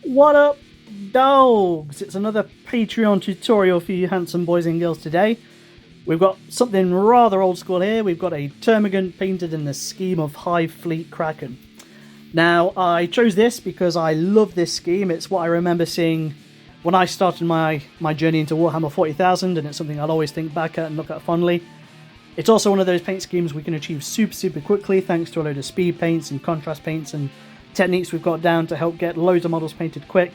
What up, dogs? It's another Patreon tutorial for you handsome boys and girls today. We've got something rather old school here. We've got a Termagant painted in the scheme of Hive Fleet Kraken. Now, I chose this because I love this scheme. It's what I remember seeing when I started my journey into Warhammer 40,000, and it's something I'll always think back at and look at fondly. It's also one of those paint schemes we can achieve super quickly thanks to a load of speed paints and contrast paints and techniques we've got down to help get loads of models painted quick.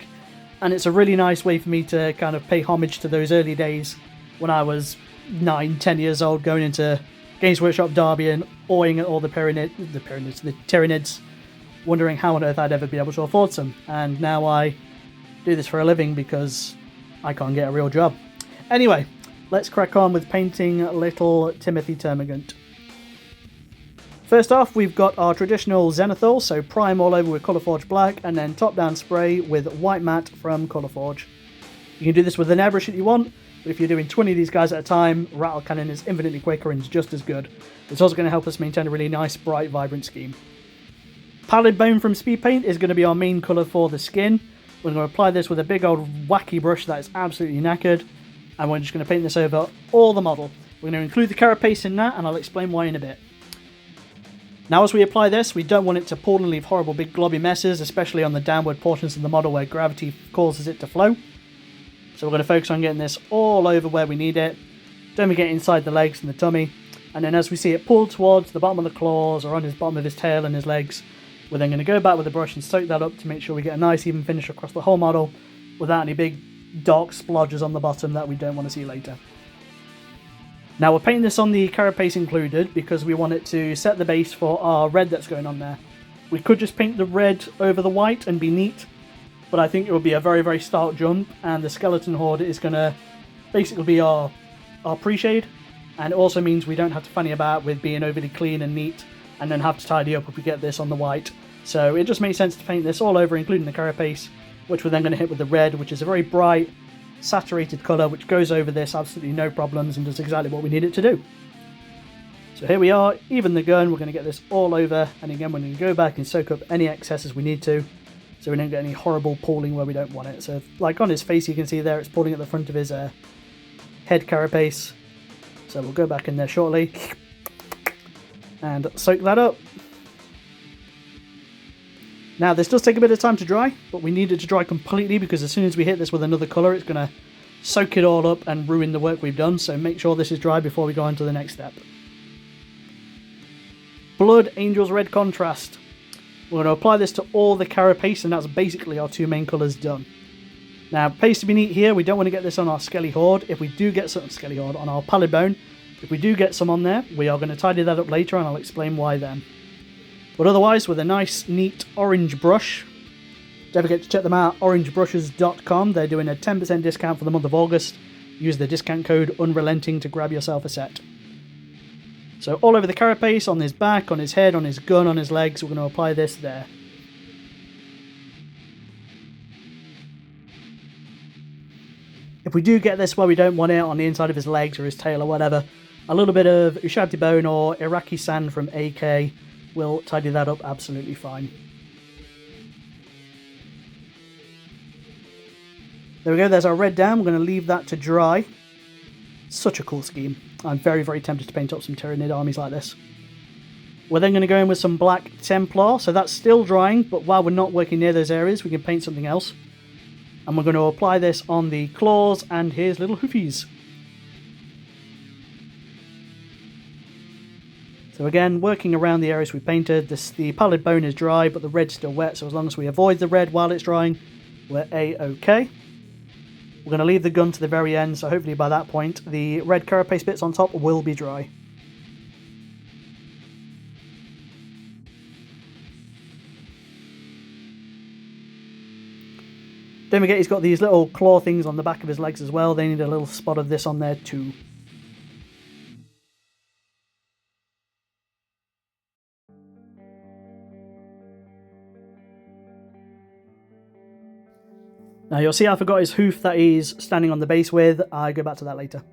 And it's a really nice way for me to kind of pay homage to those early days when I was 9-10 years old, going into Games Workshop Derby and awing at all the Tyranids, wondering how on earth I'd ever be able to afford some. And now I do this for a living because I can't get a real job. Anyway, let's crack on with painting little Timothy Termagant. First off, we've got our traditional Zenithal, so prime all over with Colourforge Black, and then top-down spray with white matte from Colourforge. You can do this with an airbrush if you want, but if you're doing 20 of these guys at a time, Rattle Cannon is infinitely quicker and is just as good. It's also going to help us maintain a really nice, bright, vibrant scheme. Pallid Bone from Speed Paint is going to be our main colour for the skin. We're going to apply this with a big old wacky brush that is absolutely knackered, and we're just going to paint this over all the model. We're going to include the carapace in that, and I'll explain why in a bit. Now as we apply this, we don't want it to pool and leave horrible big globby messes, especially on the downward portions of the model where gravity causes it to flow. So we're going to focus on getting this all over where we need it. Don't forget inside the legs and the tummy. And then as we see it pull towards the bottom of the claws or on his bottom of his tail and his legs, we're then going to go back with the brush and soak that up to make sure we get a nice even finish across the whole model without any big dark splodges on the bottom that we don't want to see later. Now we're painting this on the carapace included because we want it to set the base for our red that's going on there. We could just paint the red over the white and be neat, but I think it would be a very stark jump, and the skeleton horde is going to basically be our pre-shade, and it also means we don't have to fanny about with being overly clean and neat and then have to tidy up if we get this on the white. So it just makes sense to paint this all over, including the carapace, which we're then going to hit with the red, which is a very bright, saturated colour which goes over this absolutely no problems and does exactly what we need it to do. So here we are, even the gun, we're going to get this all over, and again we're going to go back and soak up any excesses we need to, so we don't get any horrible pooling where we don't want it. So like on his face you can see there it's pooling at the front of his head carapace, so we'll go back in there shortly and soak that up. Now this does take a bit of time to dry, but we need it to dry completely because as soon as we hit this with another colour it's going to soak it all up and ruin the work we've done, so make sure this is dry before we go on to the next step. Blood Angels Red Contrast. We're going to apply this to all the carapace, and that's basically our two main colours done. Now paste to be neat here, we don't want to get this on our Skelly Horde. If we do get some Skelly Horde on our Pallid Bone, if we do get some on there, we are going to tidy that up later and I'll explain why then. But otherwise, with a nice, neat orange brush, don't forget to check them out, orangebrushes.com. They're doing a 10% discount for the month of August. Use the discount code UNRELENTING to grab yourself a set. So all over the carapace, on his back, on his head, on his gun, on his legs, we're going to apply this there. If we do get this where we don't want it, on the inside of his legs or his tail or whatever, a little bit of Ushabti Bone or Iraqi Sand from AK will tidy that up absolutely fine. There we go, there's our red down. We're going to leave that to dry. Such a cool scheme. I'm very tempted to paint up some Tyranid armies like this. We're then going to go in with some black Templar, so that's still drying, but while we're not working near those areas we can paint something else. And we're going to apply this on the claws and his little hoofies. So again, working around the areas we painted, the Pallid Bone is dry, but the red's still wet, so as long as we avoid the red while it's drying, we're A-okay. We're going to leave the gun to the very end, so hopefully by that point, the red carapace bits on top will be dry. Don't forget he's got these little claw things on the back of his legs as well, they need a little spot of this on there too. Now you'll see I forgot his hoof that he's standing on the base with. I'll go back to that later.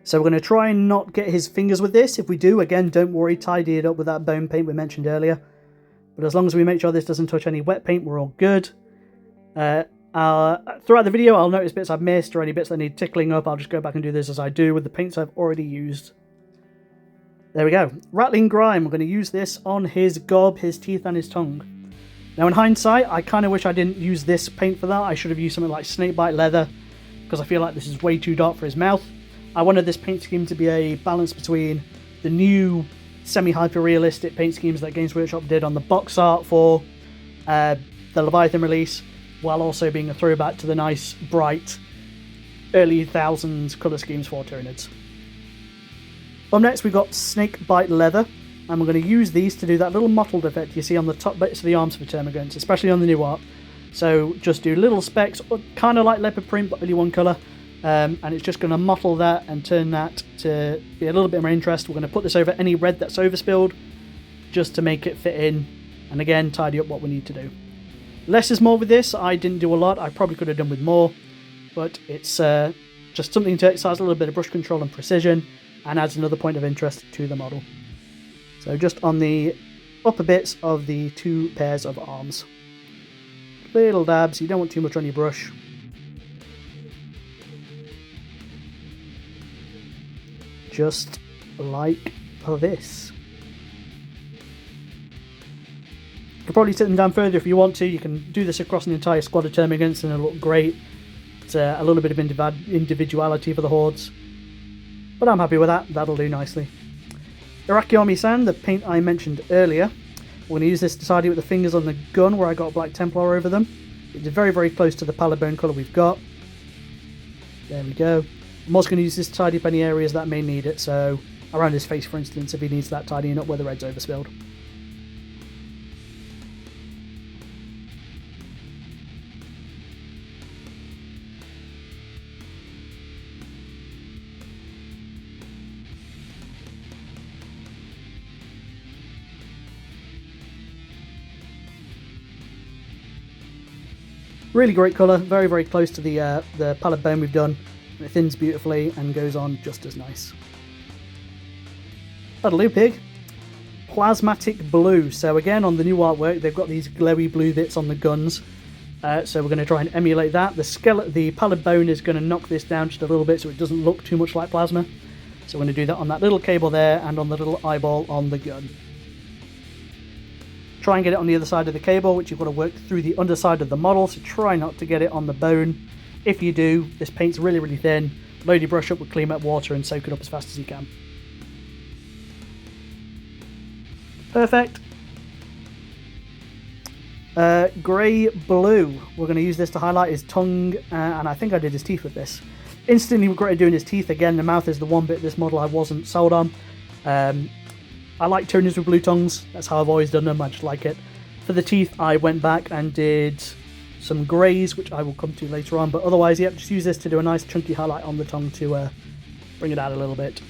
So we're going to try and not get his fingers with this. If we do, again, don't worry, tidy it up with that bone paint we mentioned earlier. But as long as we make sure this doesn't touch any wet paint, we're all good. Throughout the video, I'll notice bits I've missed or any bits that need tickling up. I'll just go back and do this as I do with the paints I've already used. There we go. Rattling Grime. We're going to use this on his gob, his teeth, and his tongue. Now, in hindsight, I kind of wish I didn't use this paint for that. I should have used something like Snakebite Leather, because I feel like this is way too dark for his mouth. I wanted this paint scheme to be a balance between the new semi-hyper-realistic paint schemes that Games Workshop did on the box art for the Leviathan release, while also being a throwback to the nice, bright, early thousands colour schemes for Tyranids. Up next, we've got Snakebite Leather, and we're going to use these to do that little mottled effect you see on the top bits of the arms for Termagants, especially on the new art. So just do little specks, kind of like leopard print, but only one colour, and it's just going to mottle that and turn that to be a little bit more interest. We're going to put this over any red that's overspilled, just to make it fit in, and again, tidy up what we need to do. Less is more with this. I didn't do a lot. I probably could have done with more, but it's just something to exercise a little bit of brush control and precision, and adds another point of interest to the model. So just on the upper bits of the two pairs of arms. Little dabs, you don't want too much on your brush. Just like this. You can probably sit them down further if you want to. You can do this across an entire squad of Termagants and it'll look great. It's a little bit of individuality for the hordes. But I'm happy with that, that'll do nicely. Irakiami Sand, the paint I mentioned earlier. We're going to use this to tidy with the fingers on the gun where I got a Black Templar over them. It's very, very close to the pallid bone colour we've got. There we go. I'm also going to use this to tidy up any areas that may need it, so around his face for instance, if he needs that tidying up where the red's overspilled. Really great colour, very, very close to the pallid bone we've done. It thins beautifully and goes on just as nice. That'll do, pig. Plasmatic Blue. So again, on the new artwork, they've got these glowy blue bits on the guns. So we're going to try and emulate that. The pallid bone is going to knock this down just a little bit so it doesn't look too much like plasma. So we're going to do that on that little cable there and on the little eyeball on the gun. Try and get it on the other side of the cable, which you've got to work through the underside of the model, so try not to get it on the bone. If you do, this paint's really, really thin. Load your brush up with clean wet water and soak it up as fast as you can. Perfect. Grey Blue. We're going to use this to highlight his tongue, and I think I did his teeth with this. Instantly regretted doing his teeth. Again, the mouth is the one bit of this model I wasn't sold on. I like Tyranids with blue tongues, that's how I've always done them, I just like it. For the teeth, I went back and did some greys, which I will come to later on, but otherwise, yep, just use this to do a nice chunky highlight on the tongue to bring it out a little bit.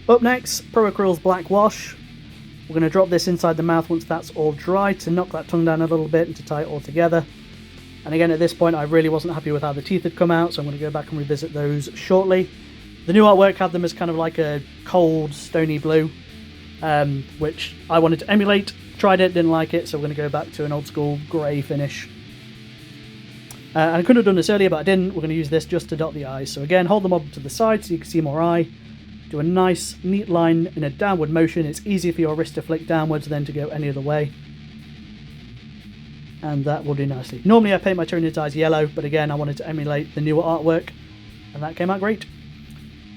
Up next, Proacryl's Black Wash. We're going to drop this inside the mouth once that's all dry to knock that tongue down a little bit and to tie it all together. And again, at this point, I really wasn't happy with how the teeth had come out, so I'm going to go back and revisit those shortly. The new artwork had them as kind of like a cold, stony blue, which I wanted to emulate. Tried it, didn't like it, so we're going to go back to an old school grey finish. And I could have done this earlier, but I didn't. We're going to use this just to dot the eyes. So again, hold them up to the side so you can see more eye. Do a nice, neat line in a downward motion. It's easy for your wrist to flick downwards than to go any other way. And that will do nicely. Normally I paint my Tyranid's eyes yellow, but again I wanted to emulate the newer artwork, and that came out great.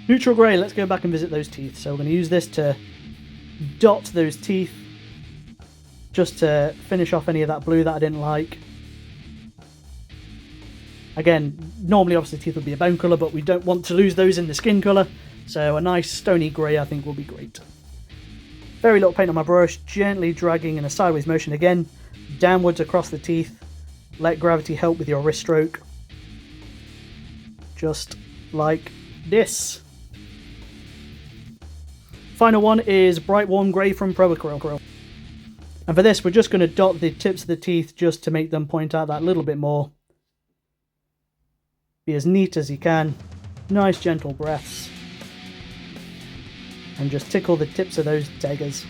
Neutral grey, let's go back and visit those teeth. So we're going to use this to dot those teeth, just to finish off any of that blue that I didn't like. Again, normally obviously teeth would be a bone colour, but we don't want to lose those in the skin colour. So a nice stony grey I think will be great. Very little paint on my brush, gently dragging in a sideways motion again, downwards across the teeth. Let gravity help with your wrist stroke. Just like this. Final one is Bright Warm Grey from Proacryl. And for this, we're just going to dot the tips of the teeth just to make them point out that little bit more. Be as neat as you can. Nice gentle breaths. And just tickle the tips of those daggers.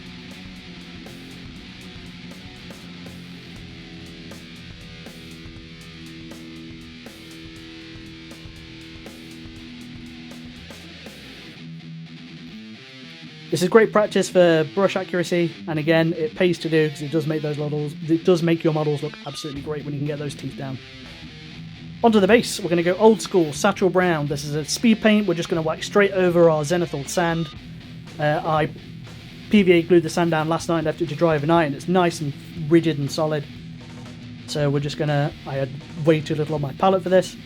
This is great practice for brush accuracy, and again, it pays to do because it does make those models. It does make your models look absolutely great when you can get those teeth down. Onto the base, we're going to go old school, Satchel Brown. This is a speed paint. We're just going to wax straight over our zenithal sand. I PVA glued the sand down last night and left it to dry overnight, and it's nice and rigid and solid. So we're just going to, I had way too little on my palette for this.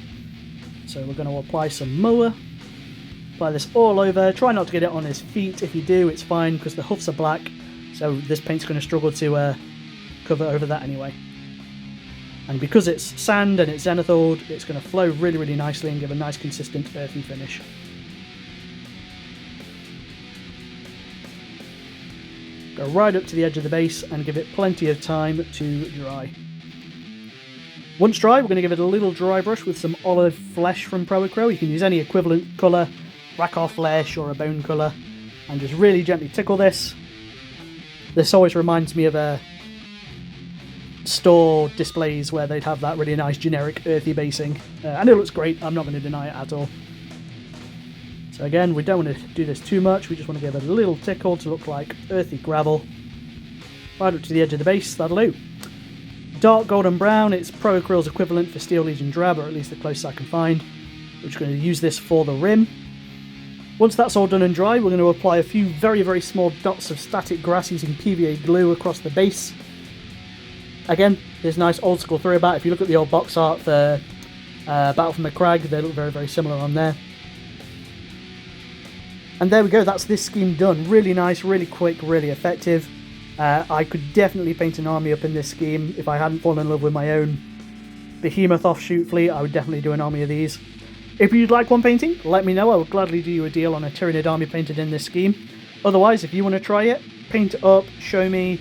So we're going to apply some mower. Apply this all over. Try not to get it on his feet. If you do, it's fine because the hoofs are black. So this paint's going to struggle to cover over that anyway. And because it's sand and it's zenithal, it's going to flow really, really nicely and give a nice consistent earthy finish. Go right up to the edge of the base and give it plenty of time to dry. Once dry, we're going to give it a little dry brush with some olive flesh from Pro Acryl. You can use any equivalent colour, Rackar flesh or a bone colour, and just really gently tickle this. This always reminds me of a store displays where they'd have that really nice generic earthy basing, and it looks great. I'm not going to deny it at all. So again, we don't want to do this too much. We just want to give it a little tickle to look like earthy gravel. Right up to the edge of the base, that'll do. Dark golden brown, it's Pro Acryl's equivalent for Steel Legion Drab, or at least the closest I can find. We're just going to use this for the rim. Once that's all done and dry, we're going to apply a few very, very small dots of static grass using PVA glue across the base. Again, this nice old school throwback. If you look at the old box art for Battle for McCrag, they look very, very similar on there. And there we go, that's this scheme done. Really nice, really quick, really effective. I could definitely paint an army up in this scheme. If I hadn't fallen in love with my own behemoth offshoot fleet, I would definitely do an army of these. If you'd like one painting, let me know. I would gladly do you a deal on a Tyranid army painted in this scheme. Otherwise, if you want to try it, paint it up, show me,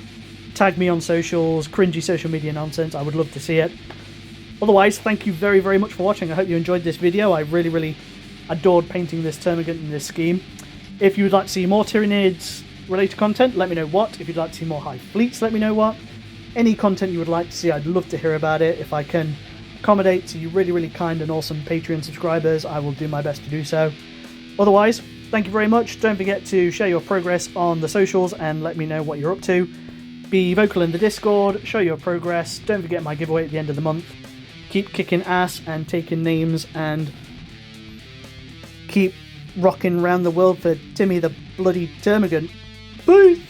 tag me on socials, cringy social media nonsense. I would love to see it. Otherwise, thank you very, very much for watching. I hope you enjoyed this video. I really, really adored painting this Termagant in this scheme. If you would like to see more Tyranids related content, let me know what. If you'd like to see more Hive Fleets, let me know what. Any content you would like to see, I'd love to hear about it. If I can accommodate to you really, really kind and awesome Patreon subscribers, I will do my best to do so. Otherwise, thank you very much. Don't forget to share your progress on the socials and let me know what you're up to. Be vocal in the Discord, show your progress. Don't forget my giveaway at the end of the month. Keep kicking ass and taking names, and keep rocking around the world for Timmy the bloody Termagant. Peace!